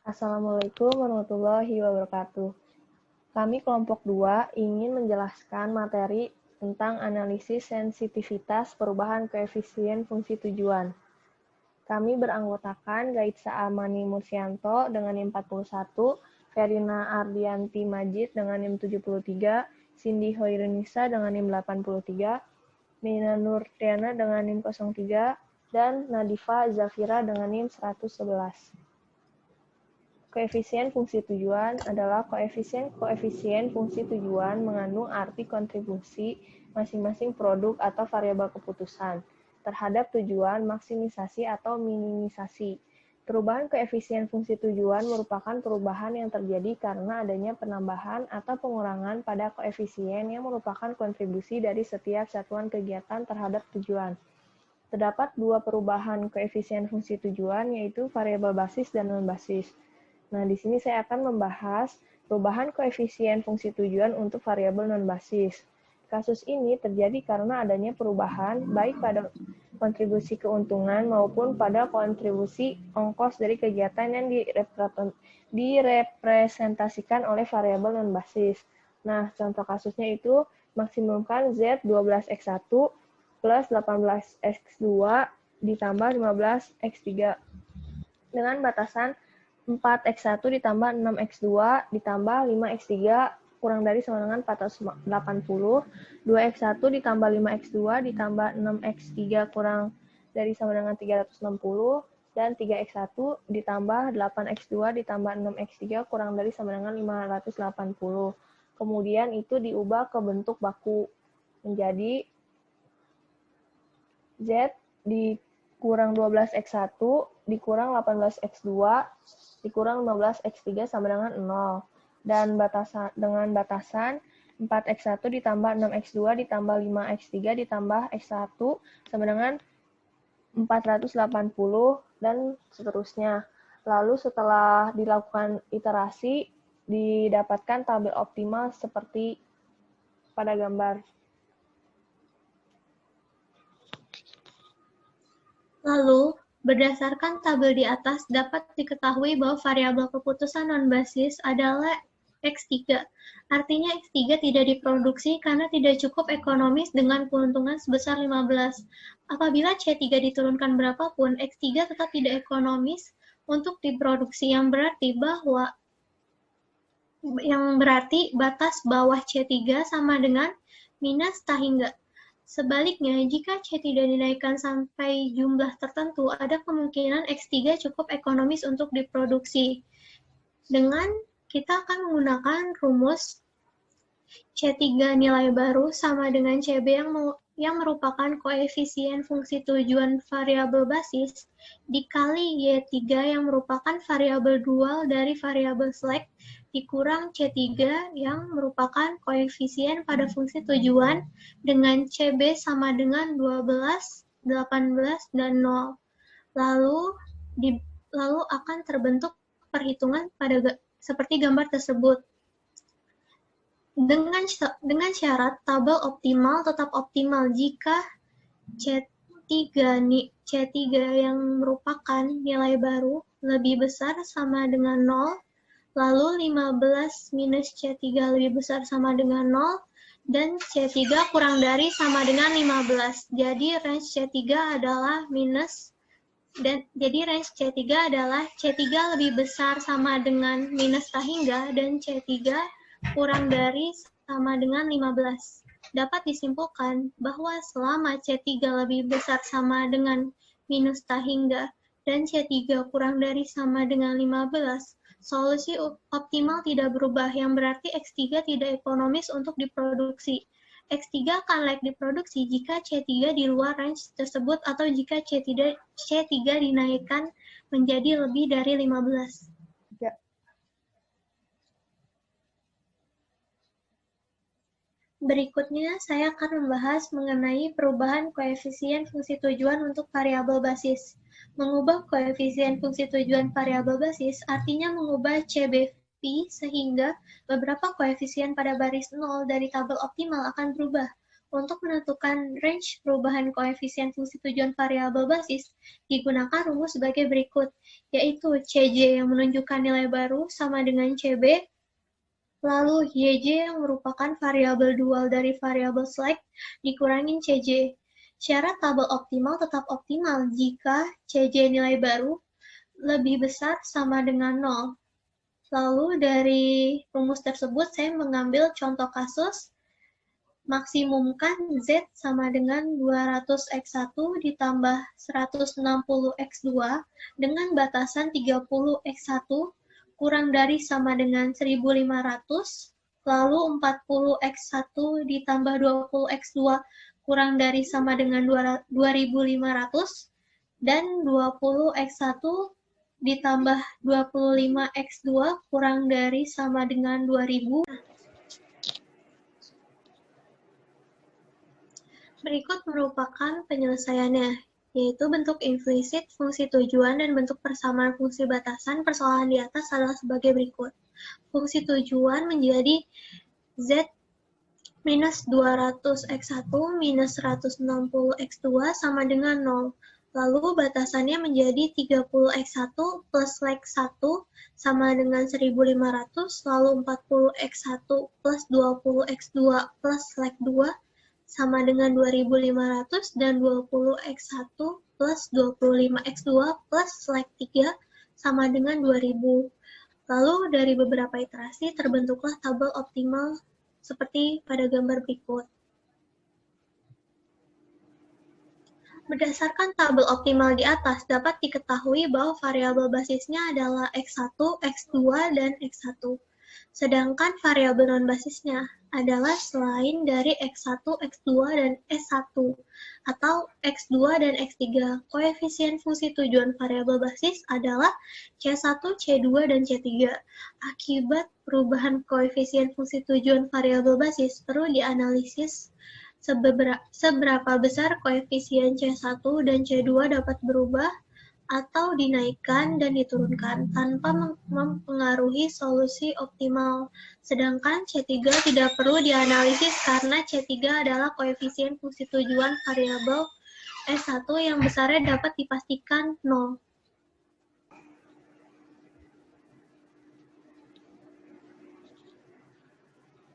Assalamualaikum warahmatullahi wabarakatuh. Kami kelompok 2 ingin menjelaskan materi tentang analisis sensitivitas perubahan koefisien fungsi tujuan. Kami beranggotakan Gaitsa Amani Mursianto dengan NIM 41, Verina Ardianti Majid dengan NIM 73, Cindy Hoirunisa dengan NIM 83, Nina Nurtiana dengan NIM 03, dan Nadifa Zafira dengan NIM 111. Koefisien fungsi tujuan adalah koefisien fungsi tujuan mengandung arti kontribusi masing-masing produk atau variabel keputusan terhadap tujuan maksimisasi atau minimisasi. Perubahan koefisien fungsi tujuan merupakan perubahan yang terjadi karena adanya penambahan atau pengurangan pada koefisien yang merupakan kontribusi dari setiap satuan kegiatan terhadap tujuan. Terdapat dua perubahan koefisien fungsi tujuan, yaitu variabel basis dan non-basis. Nah, di sini saya akan membahas perubahan koefisien fungsi tujuan untuk variabel non-basis. Kasus ini terjadi karena adanya perubahan baik pada kontribusi keuntungan maupun pada kontribusi ongkos dari kegiatan yang direpresentasikan oleh variabel non-basis. Nah, contoh kasusnya itu maksimumkan Z 12X1 plus 18X2 ditambah 15X3 dengan batasan 4X1 ditambah 6X2 ditambah 5X3 kurang dari sama dengan 480, 2X1 ditambah 5X2 ditambah 6X3 kurang dari sama dengan 360, dan 3X1 ditambah 8X2 ditambah 6X3 kurang dari sama dengan 580. Kemudian itu diubah ke bentuk baku menjadi Z dikurang 12X1 dikurang 18X2 dikurang 15X3 sama dengan 0. Dan dengan batasan 4X1 ditambah 6X2 ditambah 5X3 ditambah X1 sama dengan 480 dan seterusnya. Lalu setelah dilakukan iterasi, didapatkan tabel optimal seperti pada gambar. Lalu, berdasarkan tabel di atas, dapat diketahui bahwa variabel keputusan non-basis adalah X3. Artinya X3 tidak diproduksi karena tidak cukup ekonomis dengan keuntungan sebesar 15. Apabila C3 diturunkan berapapun, X3 tetap tidak ekonomis untuk diproduksi, yang berarti batas bawah C3 sama dengan minus tahingga. Sebaliknya, jika C tidak dinaikkan sampai jumlah tertentu, ada kemungkinan X3 cukup ekonomis untuk diproduksi. Dengan kita akan menggunakan rumus C3 nilai baru sama dengan CB yang merupakan koefisien fungsi tujuan variabel basis dikali Y3 yang merupakan variabel dual dari variabel slack dikurang C3 yang merupakan koefisien pada fungsi tujuan dengan CB sama dengan 12, 18, dan 0. Lalu akan terbentuk perhitungan seperti gambar tersebut. Dengan syarat tabel optimal tetap optimal jika C3 yang merupakan nilai baru lebih besar sama dengan 0, lalu 15 minus C3 lebih besar sama dengan 0, dan C3 kurang dari sama dengan 15. Jadi range C3 adalah range C3 adalah C3 lebih besar sama dengan minus tahingga dan C3 kurang dari sama dengan 15. Dapat disimpulkan bahwa selama C3 lebih besar sama dengan minus tahingga dan C3 kurang dari sama dengan 15, solusi optimal tidak berubah, yang berarti X3 tidak ekonomis untuk diproduksi. X3 akan layak diproduksi jika C3 di luar range tersebut atau jika C3 dinaikkan menjadi lebih dari 15. Berikutnya, saya akan membahas mengenai perubahan koefisien fungsi tujuan untuk variabel basis. Mengubah koefisien fungsi tujuan variabel basis artinya mengubah CBV sehingga beberapa koefisien pada baris 0 dari tabel optimal akan berubah. Untuk menentukan range perubahan koefisien fungsi tujuan variabel basis, digunakan rumus sebagai berikut, yaitu CJ yang menunjukkan nilai baru sama dengan CB, lalu YJ yang merupakan variabel dual dari variabel select dikurangin CJ. Syarat tabel optimal tetap optimal jika CJ nilai baru lebih besar sama dengan 0. Lalu dari rumus tersebut saya mengambil contoh kasus maksimumkan Z sama dengan 200X1 ditambah 160X2 dengan batasan 30X1 kurang dari sama dengan 1500, lalu 40X1 ditambah 20X2 kurang dari sama dengan 2500, dan 20X1 ditambah 25X2 kurang dari sama dengan 2000. Berikut merupakan penyelesaiannya, yaitu bentuk implisit, fungsi tujuan, dan bentuk persamaan fungsi batasan. Persoalan di atas adalah sebagai berikut. Fungsi tujuan menjadi Z minus 200X1 minus 160X2 sama dengan 0. Lalu batasannya menjadi 30X1 plus X1 sama dengan 1500, lalu 40X1 plus 20X2 plus X2 sama dengan 2500, dan 20X1 plus 25X2 plus X3 sama dengan 2000. Lalu dari beberapa iterasi terbentuklah tabel optimal seperti pada gambar berikut. Berdasarkan tabel optimal di atas, dapat diketahui bahwa variabel basisnya adalah X1, X2, dan X1. Sedangkan variabel non-basisnya adalah selain dari X1, X2, dan S1, atau X2 dan X3. Koefisien fungsi tujuan variabel basis adalah C1, C2, dan C3. Akibat perubahan koefisien fungsi tujuan variabel basis, perlu dianalisis seberapa besar koefisien C1 dan C2 dapat berubah atau dinaikkan dan diturunkan tanpa mempengaruhi solusi optimal. Sedangkan C3 tidak perlu dianalisis karena C3 adalah koefisien fungsi tujuan variabel S1 yang besarnya dapat dipastikan 0.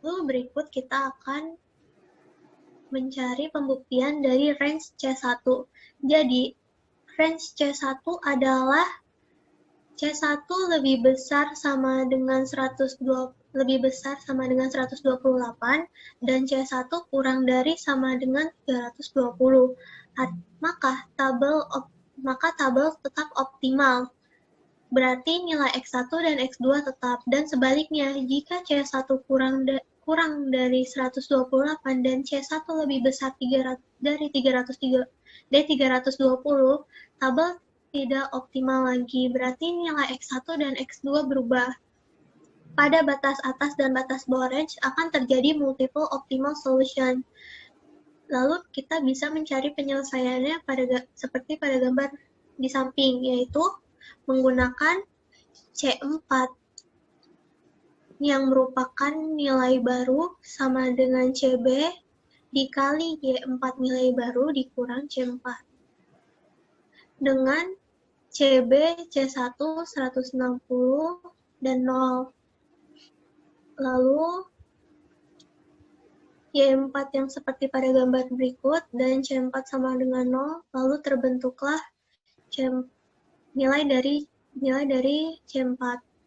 Lalu berikut kita akan mencari pembuktian dari range C1. Jadi, range C1 adalah C1 lebih besar sama dengan 128 dan C1 kurang dari sama dengan 320. Maka tabel tetap optimal. Berarti nilai X1 dan X2 tetap, dan sebaliknya jika C1 kurang dari 128 dan C1 lebih besar dari 320, tabel tidak optimal lagi, berarti nilai X1 dan X2 berubah. Pada batas atas dan batas bawah range akan terjadi multiple optimal solution. Lalu kita bisa mencari penyelesaiannya seperti pada gambar di samping, yaitu menggunakan C4 yang merupakan nilai baru sama dengan CB dikali Y4 nilai baru dikurang C4. Dengan CB, C1, 160, dan 0. Lalu, Y4 yang seperti pada gambar berikut, dan C4 sama dengan 0, lalu terbentuklah nilai dari C4.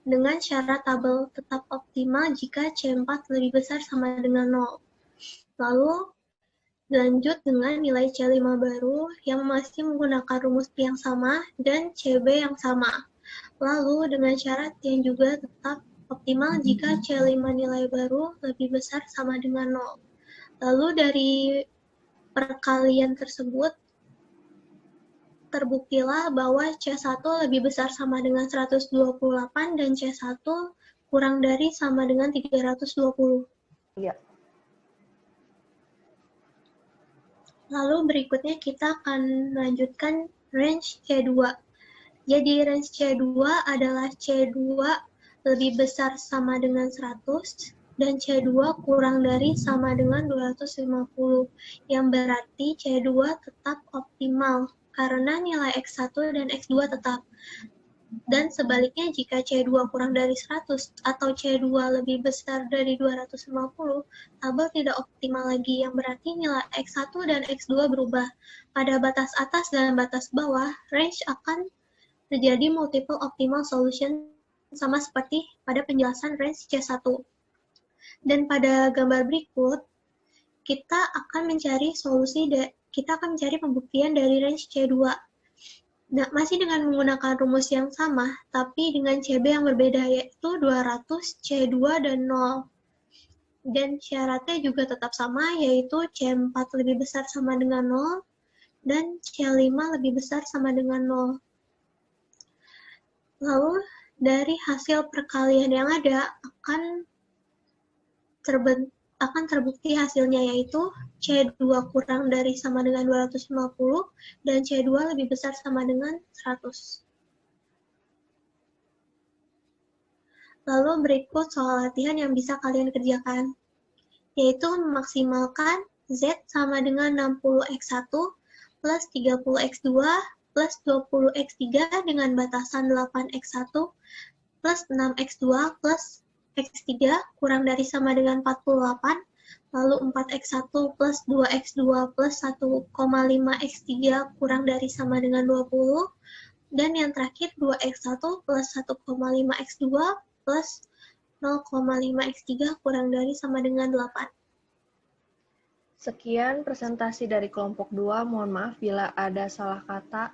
Dengan syarat tabel tetap optimal jika C4 lebih besar sama dengan 0. Lalu, lanjut dengan nilai C5 baru yang masih menggunakan rumus yang sama dan CB yang sama. Lalu dengan syarat yang juga tetap optimal jika C5 nilai baru lebih besar sama dengan 0. Lalu dari perkalian tersebut, terbuktilah bahwa C1 lebih besar sama dengan 128 dan C1 kurang dari sama dengan 320. Ya. Lalu berikutnya kita akan melanjutkan range C2. Jadi range C2 adalah C2 lebih besar sama dengan 100 dan C2 kurang dari sama dengan 250, yang berarti C2 tetap optimal karena nilai X1 dan X2 tetap. Dan sebaliknya jika C2 kurang dari 100 atau C2 lebih besar dari 250, tabel tidak optimal lagi, yang berarti nilai X1 dan X2 berubah. Pada batas atas dan batas bawah, range akan terjadi multiple optimal solution sama seperti pada penjelasan range C1. Dan pada gambar berikut, kita akan mencari pembuktian dari range C2. Nah, masih dengan menggunakan rumus yang sama, tapi dengan CB yang berbeda, yaitu 200, C2, dan 0. Dan syaratnya juga tetap sama, yaitu C4 lebih besar sama dengan 0, dan C5 lebih besar sama dengan 0. Lalu, dari hasil perkalian yang ada, akan terbukti hasilnya, yaitu C2 kurang dari sama dengan 250 dan C2 lebih besar sama dengan 100. Lalu berikut soal latihan yang bisa kalian kerjakan, yaitu memaksimalkan Z sama dengan 60X1 plus 30X2 plus 20X3 dengan batasan 8X1 plus 6X2 plus X3 kurang dari sama dengan 48, lalu 4X1 plus 2X2 plus 1,5X3 kurang dari sama dengan 20, dan yang terakhir 2X1 plus 1,5X2 plus 0,5X3 kurang dari sama dengan 8. Sekian presentasi dari kelompok 2. Mohon maaf bila ada salah kata.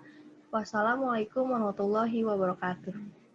Wassalamualaikum warahmatullahi wabarakatuh.